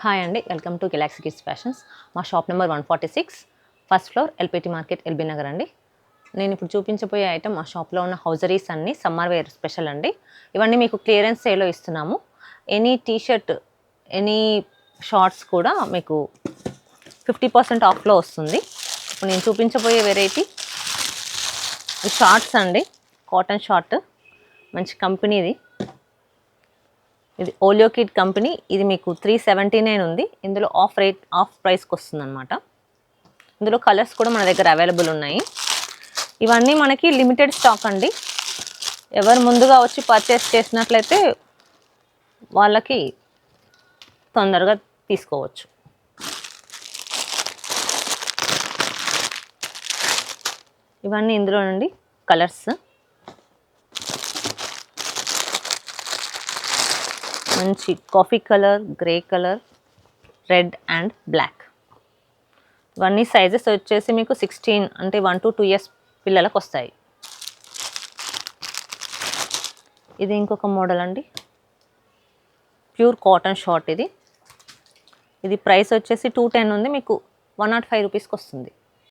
Hi అండి, welcome to Galaxy Kids Fashions. మా shop number 146, first floor, LPT market, LB Nagar అండి. నేను ఇప్పుడు చూపించబోయే ఐటమ్ మా షాప్లో ఉన్న హౌజరీస్ అన్ని సమ్మర్ వేర్ స్పెషల్ అండి. ఇవన్నీ మీకు క్లియరెన్స్ సేల్లో ఇస్తున్నాము. ఎనీ టీషర్ట్, ఎనీ షార్ట్స్ కూడా మీకు 50% ఆఫ్లో వస్తుంది. ఇప్పుడు నేను చూపించబోయే వెరైటీ షార్ట్స్ అండి, కాటన్ షార్ట్, మంచి కంపెనీది. ఇది ఓలియో కిడ్ కంపెనీ. ఇది మీకు 379 ఉంది. ఇందులో ఆఫ్ ప్రైస్కి వస్తుంది అనమాట. ఇందులో కలర్స్ కూడా మన దగ్గర అవైలబుల్ ఉన్నాయి. ఇవన్నీ మనకి లిమిటెడ్ స్టాక్ అండి. ఎవరు ముందుగా వచ్చి పర్చేస్ చేసినట్లయితే వాళ్ళకి తొందరగా తీసుకోవచ్చు. ఇవన్నీ ఇందులో నుండి కలర్స్. మంచి coffee colour, grey colour, red and black. ఇవన్నీ సైజెస్ వచ్చేసి మీకు 16 అంటే 1 to 2 years పిల్లలకు వస్తాయి. ఇది ఇంకొక మోడల్ అండి, ప్యూర్ కాటన్ షార్ట్. ఇది ప్రైస్ వచ్చేసి 210 ఉంది, మీకు 105 రూపీస్కి వస్తుంది.